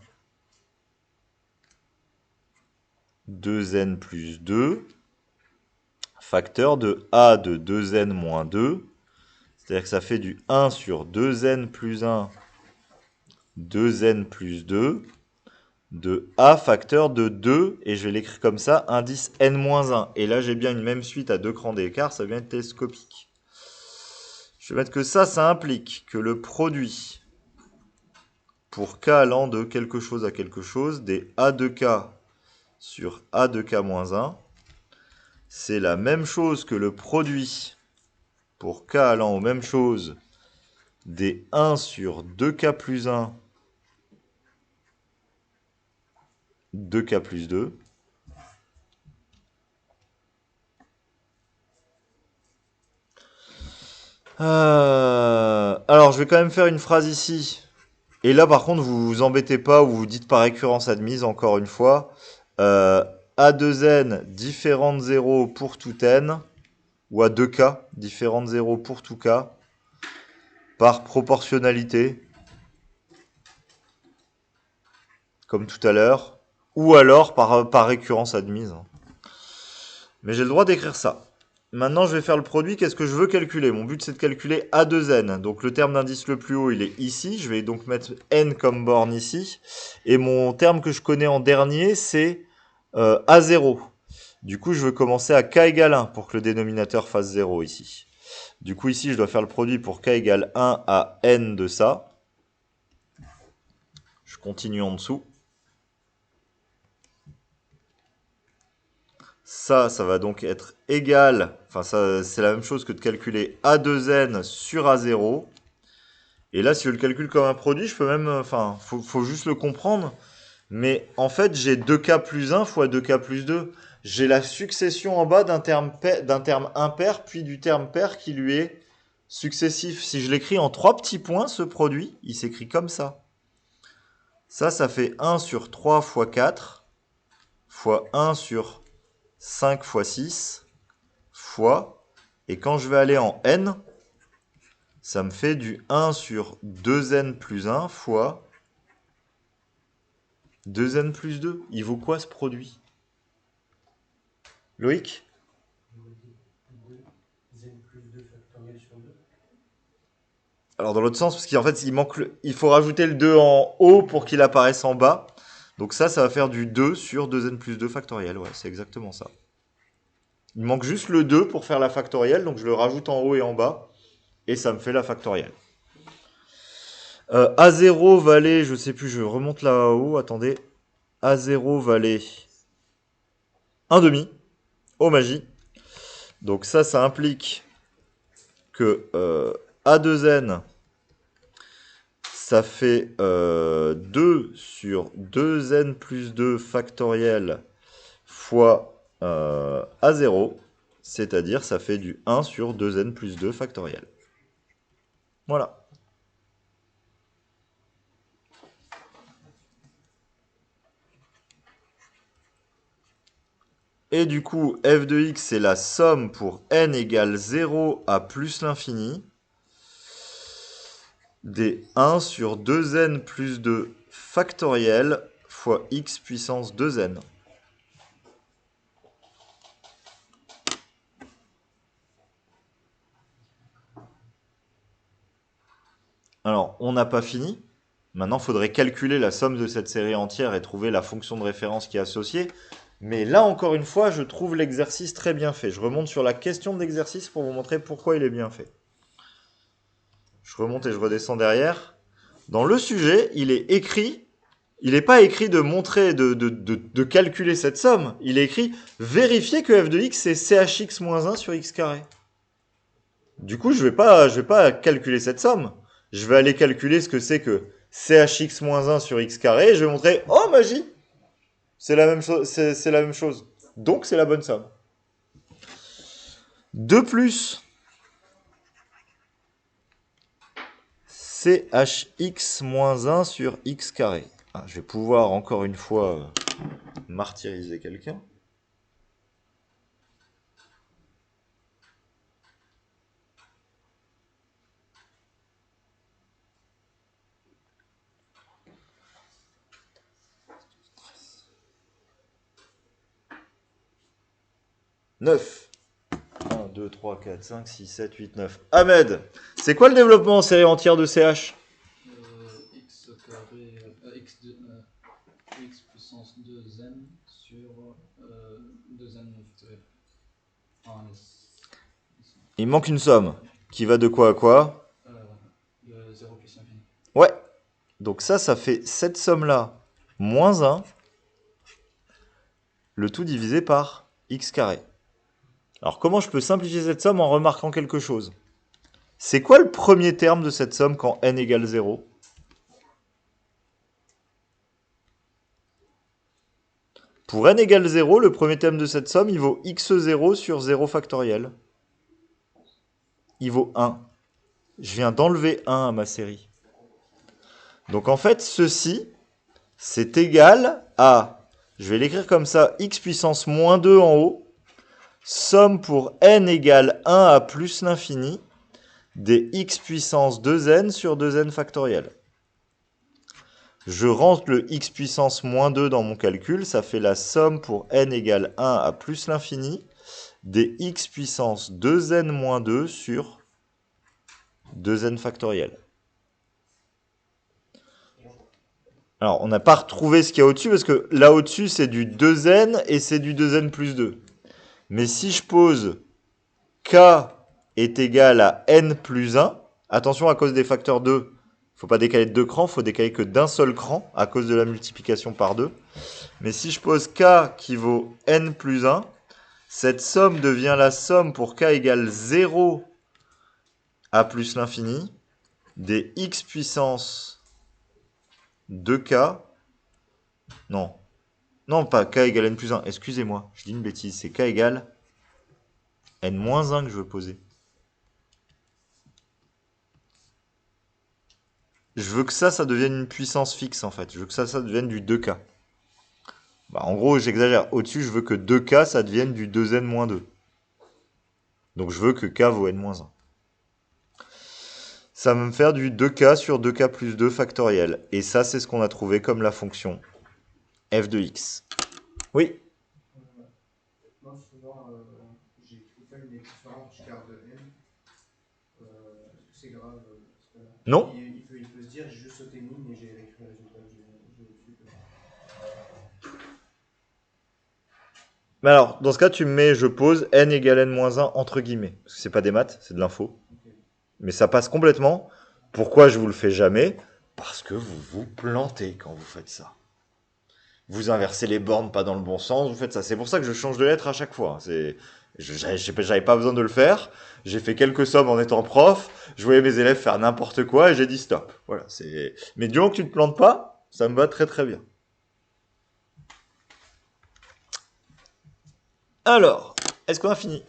2n plus 2, facteur de A de 2n moins 2. C'est-à-dire que ça fait du 1 sur 2n plus 1, 2n plus 2, de A facteur de 2, et je vais l'écrire comme ça, indice n-1. Et là, j'ai bien une même suite à deux crans d'écart, ça vient être télescopique. Je vais mettre que ça implique que le produit, pour k allant de quelque chose à quelque chose, des A de k sur A de k moins 1, c'est la même chose que le produit, pour k allant aux mêmes choses, des 1 sur 2k plus 1 2k plus 2. Alors, je vais quand même faire une phrase ici. Et là, par contre, vous vous embêtez pas ou vous dites par récurrence admise, encore une fois. A2n différent de 0 pour tout n, ou à 2k différent de 0 pour tout k, par proportionnalité, comme tout à l'heure, ou alors par récurrence admise. Mais j'ai le droit d'écrire ça. Maintenant, je vais faire le produit. Qu'est-ce que je veux calculer? Mon but, c'est de calculer A2n. Donc, le terme d'indice le plus haut, il est ici. Je vais donc mettre n comme borne ici. Et mon terme que je connais en dernier, c'est A0. Du coup, je veux commencer à k égale 1 pour que le dénominateur fasse 0 ici. Du coup, ici, je dois faire le produit pour k égale 1 à n de ça. Je continue en dessous. Ça va donc être égal, enfin ça c'est la même chose que de calculer A2n sur A0. Et là, si je le calcule comme un produit, je peux même, enfin, faut juste le comprendre. Mais en fait, j'ai 2k plus 1 fois 2k plus 2. J'ai la succession en bas d'un terme impair, puis du terme pair qui lui est successif. Si je l'écris en 3 petits points, ce produit, il s'écrit comme ça. Ça fait 1 sur 3 fois 4, fois 1 sur 5 fois 6, fois, et quand je vais aller en n, ça me fait du 1 sur 2n plus 1 fois 2n plus 2. Il vaut quoi ce produit? Loïc? Alors dans l'autre sens, parce qu'en fait, il faut rajouter le 2 en haut pour qu'il apparaisse en bas. Donc ça va faire du 2 sur 2n plus 2 factoriel. Ouais, c'est exactement ça. Il manque juste le 2 pour faire la factorielle, donc je le rajoute en haut et en bas, et ça me fait la factorielle. A0 valait, je sais plus, je remonte là-haut, attendez. A0 valait 1,5. Oh magie. Donc ça implique que A2n, ça fait 2 sur 2n plus 2 factoriel fois A0, c'est-à-dire ça fait du 1 sur 2n plus 2 factoriel. Voilà. Et du coup, f de x, c'est la somme pour n égale 0 à plus l'infini des 1 sur 2n plus 2 factoriel fois x puissance 2n. Alors, on n'a pas fini. Maintenant, il faudrait calculer la somme de cette série entière et trouver la fonction de référence qui est associée. Mais là, encore une fois, je trouve l'exercice très bien fait. Je remonte sur la question de l'exercice pour vous montrer pourquoi il est bien fait. Je remonte et je redescends derrière. Dans le sujet, il est écrit, il n'est pas écrit de montrer, de calculer cette somme. Il est écrit vérifier que f de x c'est chx moins 1 sur x carré. Du coup, je vais pas calculer cette somme. Je vais aller calculer ce que c'est que chx moins 1 sur x carré. Et je vais montrer, oh magie, c'est la même chose, c'est la même chose. Donc c'est la bonne somme. De plus, chx moins 1 sur x carré. Ah, je vais pouvoir encore une fois martyriser quelqu'un. Neuf. 1, 2, 3, 4, 5, 6, 7, 8, 9. Ahmed, c'est quoi le développement en série entière de CH? X carré, x puissance 2n sur 2n factoriel. Il manque une somme qui va de quoi à quoi? De 0 plus infini. Ouais. Donc ça fait cette somme-là moins 1, le tout divisé par x carré. Alors comment je peux simplifier cette somme en remarquant quelque chose? C'est quoi le premier terme de cette somme quand n égale 0? Pour n égale 0, le premier terme de cette somme, il vaut x0 sur 0 factoriel. Il vaut 1. Je viens d'enlever 1 à ma série. Donc en fait, ceci, c'est égal à, je vais l'écrire comme ça, x puissance moins 2 en haut, somme pour n égale 1 à plus l'infini, des x puissance 2n sur 2n factoriel. Je rentre le x puissance moins 2 dans mon calcul, ça fait la somme pour n égale 1 à plus l'infini, des x puissance 2n moins 2 sur 2n factoriel. Alors, on n'a pas retrouvé ce qu'il y a au-dessus, parce que là au-dessus, c'est du 2n et c'est du 2n plus 2. Mais si je pose k est égal à n plus 1, attention à cause des facteurs 2, il ne faut pas décaler de 2 crans, il faut décaler que d'un seul cran à cause de la multiplication par 2. Mais si je pose k qui vaut n plus 1, cette somme devient la somme pour k égale 0 à plus l'infini des x puissance 2k. Non, pas k égale n plus 1. Excusez-moi, je dis une bêtise. C'est k égale n moins 1 que je veux poser. Je veux que ça devienne une puissance fixe, en fait. Je veux que ça devienne du 2k. Bah, en gros, j'exagère. Au-dessus, je veux que 2k, ça devienne du 2n moins 2. Donc, je veux que k vaut n moins 1. Ça va me faire du 2k sur 2k plus 2 factoriel. Et ça, c'est ce qu'on a trouvé comme la fonction f de x. Oui. Moi, souvent, j'ai tout fait une différence d'écart de n. Est-ce que c'est grave Non. Il peut se dire, j'ai juste sauté une ligne et j'ai écrit le résultat. Mais alors, dans ce cas, tu me mets, je pose n égale n moins 1 entre guillemets. Parce que c'est pas des maths, c'est de l'info. Okay. Mais ça passe complètement. Pourquoi je vous le fais jamais? Parce que vous vous plantez quand vous faites ça. Vous inversez les bornes pas dans le bon sens, vous faites ça. C'est pour ça que je change de lettre à chaque fois. J'avais pas besoin de le faire. J'ai fait quelques sommes en étant prof. Je voyais mes élèves faire n'importe quoi et j'ai dit stop. Voilà. Mais du moment que tu te plantes pas, ça me va très très bien. Alors, est-ce qu'on a fini?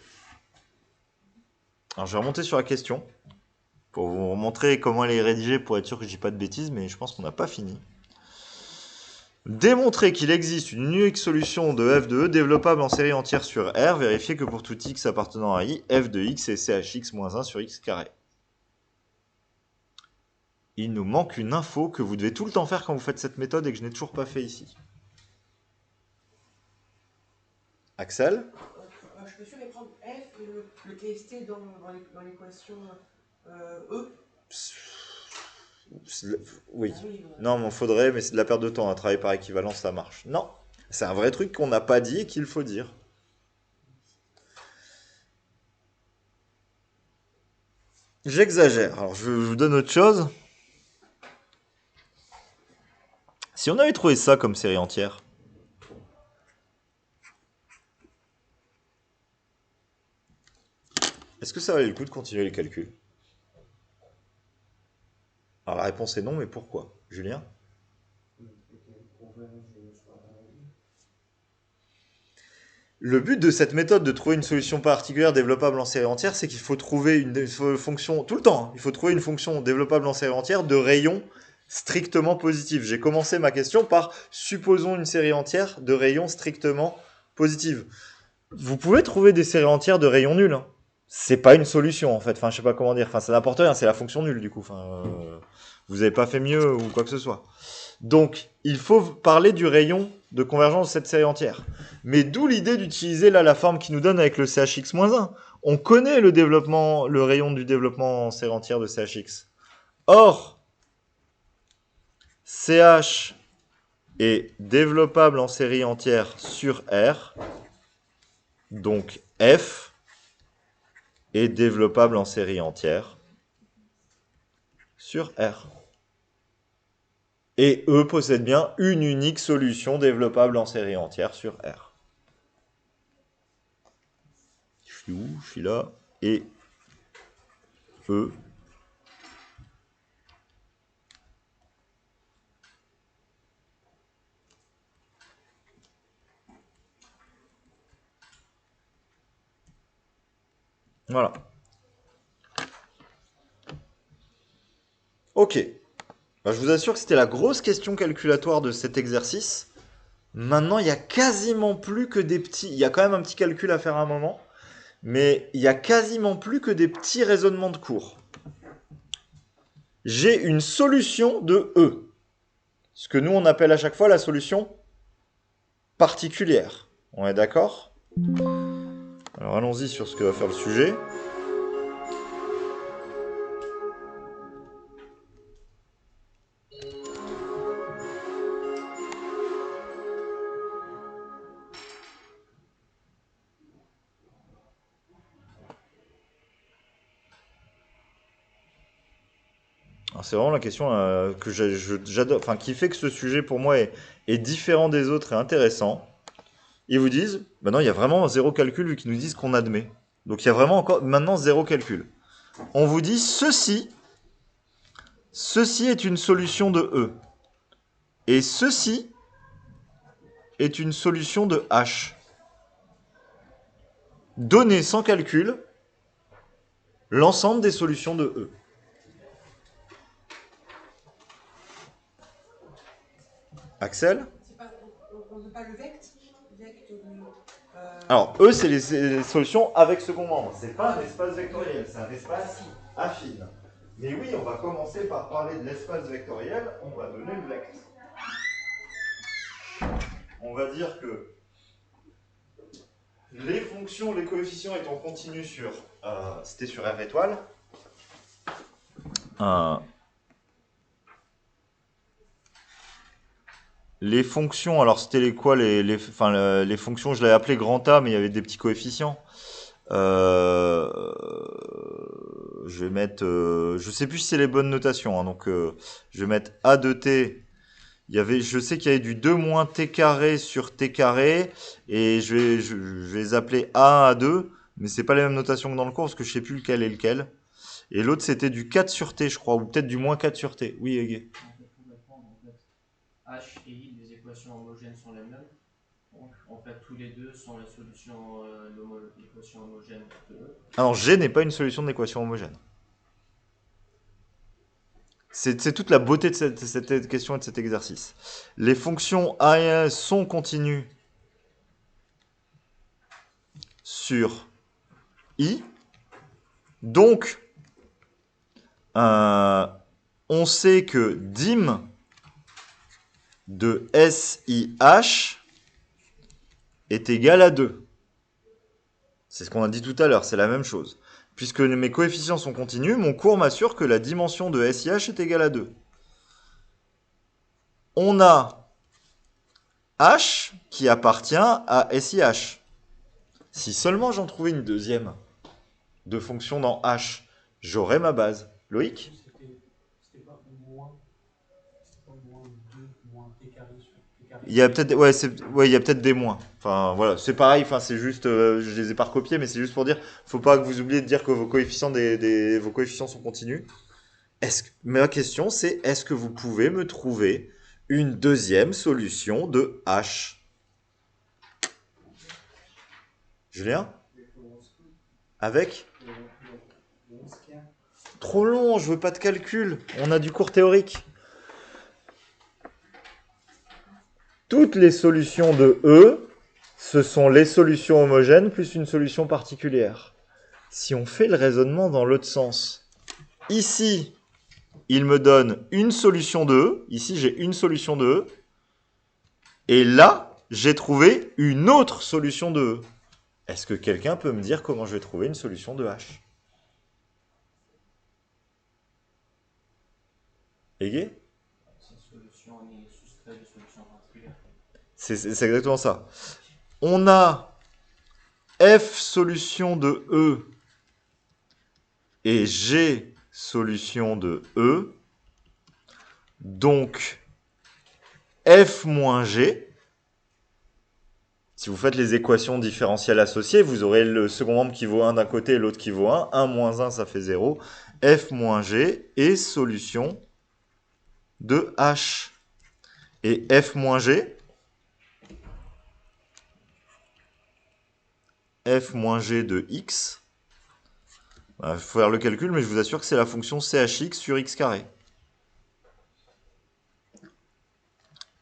Alors, je vais remonter sur la question pour vous montrer comment elle est rédigée pour être sûr que je dis pas de bêtises, mais je pense qu'on n'a pas fini. Démontrer qu'il existe une unique solution de f de e développable en série entière sur R. Vérifier que pour tout x appartenant à i, f de x est chx moins 1 sur x carré. Il nous manque une info que vous devez tout le temps faire quand vous faites cette méthode et que je n'ai toujours pas fait ici. Axel? Je peux sûrement prendre f et le tester dans l'équation e. Oui. Non, mais il faudrait, mais c'est de la perte de temps. Un travail par équivalence, ça marche. Non. C'est un vrai truc qu'on n'a pas dit et qu'il faut dire. J'exagère. Alors, je vous donne autre chose. Si on avait trouvé ça comme série entière, est-ce que ça valait le coup de continuer les calculs? Alors, la réponse est non, mais pourquoi? Julien? Le but de cette méthode de trouver une solution particulière développable en série entière, c'est qu'il faut trouver une fonction, tout le temps, il faut trouver une fonction développable en série entière de rayon strictement positif. J'ai commencé ma question par supposons une série entière de rayons strictement positive. Vous pouvez trouver des séries entières de rayons nuls. Hein. C'est pas une solution en fait. Enfin, je sais pas comment dire. Enfin, ça n'importe rien. C'est la fonction nulle du coup. Enfin, vous avez pas fait mieux ou quoi que ce soit. Donc, il faut parler du rayon de convergence de cette série entière. Mais d'où l'idée d'utiliser là la forme qui nous donne avec le CHX-1. On connaît le rayon du développement en série entière de CHX. Or, CH est développable en série entière sur R. Donc, F est développable en série entière sur R. Et E possède bien une unique solution développable en série entière sur R. Je suis où? Je suis là. Et E Voilà. Ok. Bah, je vous assure que c'était la grosse question calculatoire de cet exercice. Maintenant, il n'y a quasiment plus que des petits... Il y a quand même un petit calcul à faire à un moment, mais il n'y a quasiment plus que des petits raisonnements de cours. J'ai une solution de E. Ce que nous, on appelle à chaque fois la solution particulière. On est d'accord? Alors allons-y sur ce que va faire le sujet. C'est vraiment la question que j'adore, enfin qui fait que ce sujet pour moi est différent des autres et intéressant. Ils vous disent, bah non, il y a vraiment zéro calcul vu qu'ils nous disent qu'on admet. Donc il y a vraiment encore maintenant zéro calcul. On vous dit ceci est une solution de E. Et ceci est une solution de H. Donnez sans calcul l'ensemble des solutions de E. Axel? On ne veut pas le vecte Alors, E, c'est les solutions avec second membre. C'est pas un espace vectoriel, c'est un espace affine. Mais oui, on va commencer par parler de l'espace vectoriel, on va donner le vecte. On va dire que les fonctions, les coefficients étant continus sur... c'était sur R étoile. Les fonctions, alors c'était les quoi les fonctions, je l'avais appelé grand A, mais il y avait des petits coefficients. Je vais mettre... je sais plus si c'est les bonnes notations, hein, donc je vais mettre A de T. Je sais qu'il y avait du 2 moins T carré sur T carré, et je vais les appeler A, A2, mais c'est pas les mêmes notations que dans le cours, parce que je sais plus lequel est lequel. Et l'autre c'était du 4 sur T, je crois, ou peut-être du moins 4 sur T. Oui, Ege. H et I, les équations homogènes sont les mêmes. Donc, en fait, tous les deux sont les solutions de l'équation homogène de E. Alors, G n'est pas une solution d'équation homogène. C'est toute la beauté de cette question et de cet exercice. Les fonctions A et 1 sont continues sur I. Donc, on sait que dim de SIH est égal à 2. C'est ce qu'on a dit tout à l'heure, c'est la même chose. Puisque mes coefficients sont continus, mon cours m'assure que la dimension de SIH est égale à 2. On a H qui appartient à SIH. Si seulement j'en trouvais une deuxième de fonction dans H, j'aurais ma base. Loïc? C'était pas moins 2 moins T carré sur T carré. Il y a peut-être il y a peut-être des moins. Enfin voilà, c'est pareil, enfin c'est juste je les ai pas recopiés mais c'est juste pour dire faut pas que vous oubliez de dire que vos coefficients vos coefficients sont continus. Ma question c'est est-ce que vous pouvez me trouver une deuxième solution de H? Julien? Avec? Trop long, je veux pas de calcul. On a du cours théorique. Toutes les solutions de E, ce sont les solutions homogènes plus une solution particulière. Si on fait le raisonnement dans l'autre sens, ici, il me donne une solution de E. Ici, j'ai une solution de E. Et là, j'ai trouvé une autre solution de E. Est-ce que quelqu'un peut me dire comment je vais trouver une solution de H? Ege? C'est exactement ça. On a F solution de E et G solution de E. Donc, F moins G. Si vous faites les équations différentielles associées, vous aurez le second membre qui vaut 1 d'un côté et l'autre qui vaut 1. 1 moins 1, ça fait 0. F moins G est solution de H. Et F moins G, F moins G de X, Il faut faire le calcul, mais je vous assure que c'est la fonction chx sur x carré.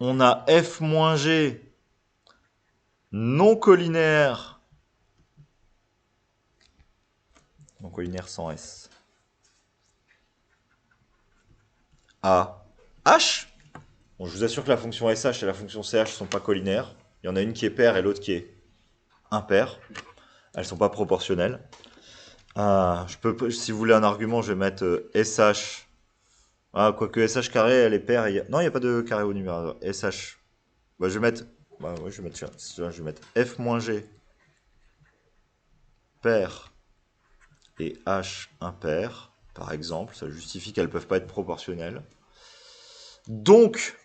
On a f moins g non collinaire, non collinaire sans s, à h. Bon, je vous assure que la fonction sh et la fonction ch ne sont pas collinaires. Il y en a une qui est paire et l'autre qui est impaire. Elles ne sont pas proportionnelles. Si vous voulez un argument, je vais mettre sh. Quoique sh carré, elle est paire. Non, il n'y a pas de carré au numérateur. Sh. Je vais mettre. Je vais mettre f moins g paire et h impair, par exemple. Ça justifie qu'elles ne peuvent pas être proportionnelles. Donc,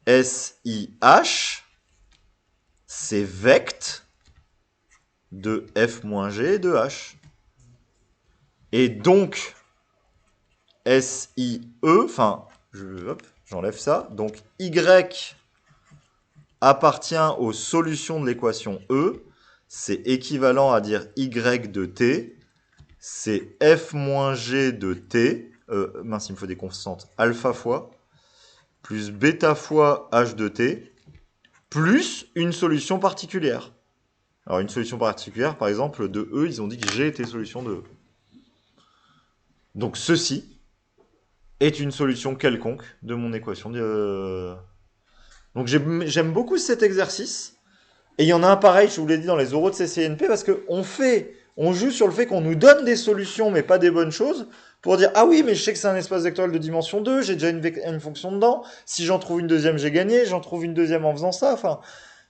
SIH, c'est vect de f moins g de h. Et donc, SIE, j'enlève ça. Donc, Y appartient aux solutions de l'équation E. C'est équivalent à dire Y de T. C'est f moins g de T. Il me faut des constantes. Alpha fois plus bêta fois h de t, plus une solution particulière. Alors une solution particulière, par exemple, de E, ils ont dit que G était solution de E. Donc ceci est une solution quelconque de mon équation. Donc j'aime beaucoup cet exercice. Et il y en a un pareil, je vous l'ai dit, dans les oraux de CCNP, parce qu'on joue sur le fait qu'on nous donne des solutions, mais pas des bonnes choses, pour dire, ah oui, mais je sais que c'est un espace vectoriel de dimension 2, j'ai déjà une fonction dedans, si j'en trouve une deuxième, j'ai gagné, j'en trouve une deuxième en faisant ça, enfin,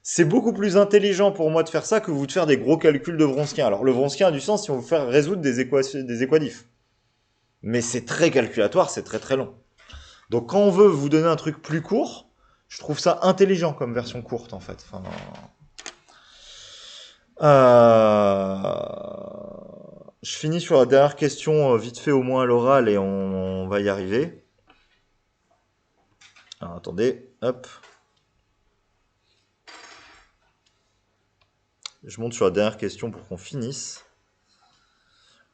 c'est beaucoup plus intelligent pour moi de faire ça que vous de faire des gros calculs de Wronskien. Alors, le Wronskien a du sens si on veut faire résoudre des équadifs. Mais c'est très calculatoire, c'est très très long. Donc, quand on veut vous donner un truc plus court, je trouve ça intelligent comme version courte, en fait. Enfin, je finis sur la dernière question, vite fait au moins à l'oral, et on va y arriver. Alors, attendez, hop. Je monte sur la dernière question pour qu'on finisse.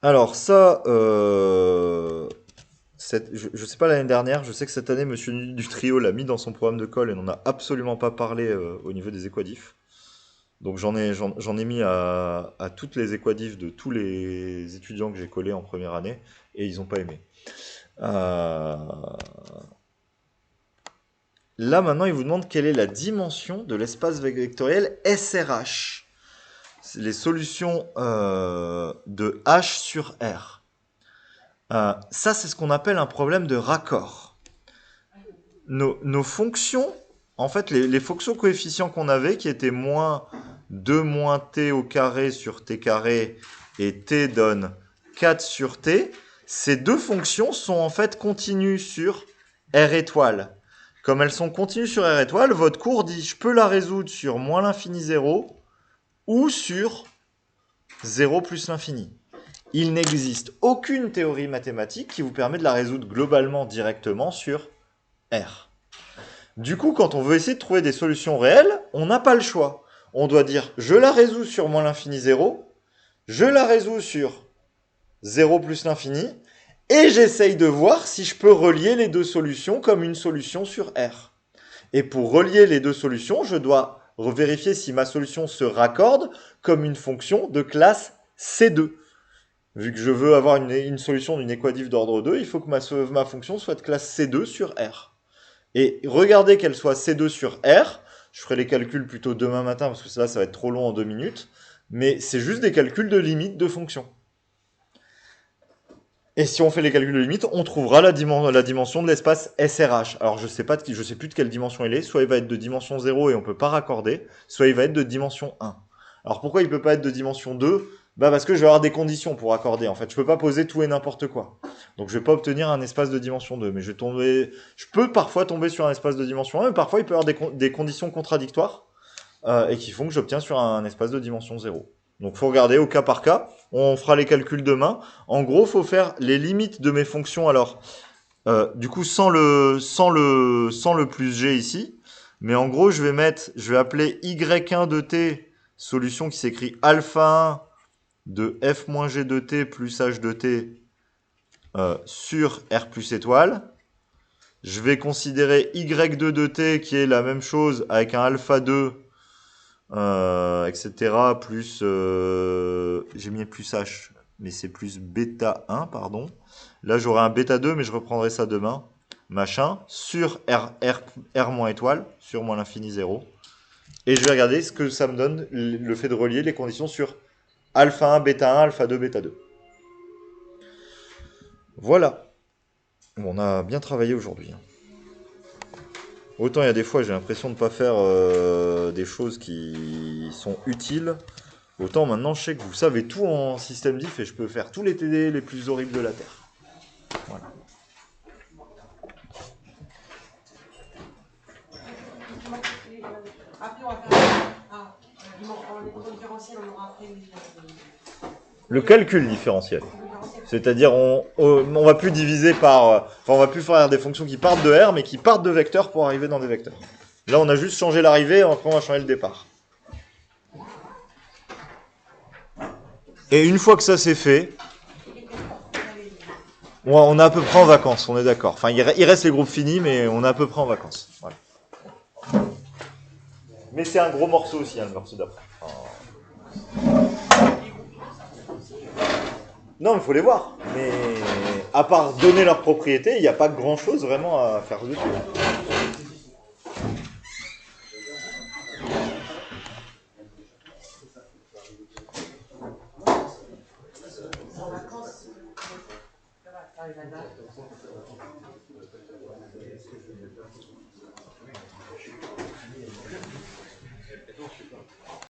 Alors ça, je sais pas l'année dernière, je sais que cette année, Monsieur du Trio l'a mis dans son programme de colle et n'en a absolument pas parlé au niveau des équadifs. Donc j'en ai mis à toutes les équadifs de tous les étudiants que j'ai collés en première année et ils n'ont pas aimé. Là maintenant il vous demande quelle est la dimension de l'espace vectoriel SRH. C'est les solutions de H sur R. Ça c'est ce qu'on appelle un problème de raccord. Nos fonctions, en fait les fonctions coefficients qu'on avait qui étaient moins 2 moins t au carré sur t carré et t donne 4 sur t, ces deux fonctions sont en fait continues sur R étoile. Comme elles sont continues sur R étoile, votre cours dit je peux la résoudre sur moins l'infini 0 ou sur 0 plus l'infini. Il n'existe aucune théorie mathématique qui vous permet de la résoudre globalement directement sur R. Du coup, quand on veut essayer de trouver des solutions réelles, on n'a pas le choix. On doit dire, je la résous sur moins l'infini 0, je la résous sur 0 plus l'infini, et j'essaye de voir si je peux relier les deux solutions comme une solution sur R. Et pour relier les deux solutions, je dois vérifier si ma solution se raccorde comme une fonction de classe C2. Vu que je veux avoir une solution d'une équadif d'ordre 2, il faut que ma fonction soit de classe C2 sur R. Et regardez qu'elle soit C2 sur R. Je ferai les calculs plutôt demain matin, parce que là, ça va être trop long en 2 minutes. Mais c'est juste des calculs de limite de fonction. Et si on fait les calculs de limite, on trouvera la dimension de l'espace SRH. Alors, je sais plus de quelle dimension il est. Soit il va être de dimension 0 et on ne peut pas raccorder, soit il va être de dimension 1. Alors, pourquoi il ne peut pas être de dimension 2 ? Parce que je vais avoir des conditions pour accorder. En fait, je peux pas poser tout et n'importe quoi. Donc, je vais pas obtenir un espace de dimension 2. Mais je peux parfois tomber sur un espace de dimension 1, mais parfois il peut y avoir des conditions contradictoires et qui font que j'obtiens sur un espace de dimension 0. Donc, il faut regarder au cas par cas. On fera les calculs demain. En gros, il faut faire les limites de mes fonctions. Alors, du coup, sans le plus g ici. Mais en gros, je vais appeler y1 de t, solution qui s'écrit alpha 1 de f-g de t plus h de t sur R plus étoile. Je vais considérer y2 de t qui est la même chose avec un alpha 2, etc. Plus, j'ai mis plus h, mais c'est plus bêta 1, pardon. Là, j'aurai un bêta 2, mais je reprendrai ça demain. Machin, sur R moins étoile, sur moins l'infini 0. Et je vais regarder ce que ça me donne, le fait de relier les conditions sur alpha 1, bêta 1, alpha 2, bêta 2. Voilà. Bon, on a bien travaillé aujourd'hui. Autant il y a des fois j'ai l'impression de ne pas faire des choses qui sont utiles. Autant maintenant je sais que vous savez tout en système diff et je peux faire tous les TD les plus horribles de la Terre. Voilà. Après, on va faire les différentiels, on aura après Le calcul différentiel. C'est-à-dire on va plus diviser par... Enfin, on va plus faire des fonctions qui partent de R, mais qui partent de vecteurs pour arriver dans des vecteurs. Là, on a juste changé l'arrivée, après on va changer le départ. Et une fois que ça c'est fait, on est à peu près en vacances, on est d'accord. Enfin, il reste les groupes finis, mais on est à peu près en vacances. Voilà. Mais c'est un gros morceau aussi, hein, le morceau d'après. Non, mais il faut les voir. Mais à part donner leurs propriétés, il n'y a pas grand-chose vraiment à faire dessus. en vacances. Ça va, ça va,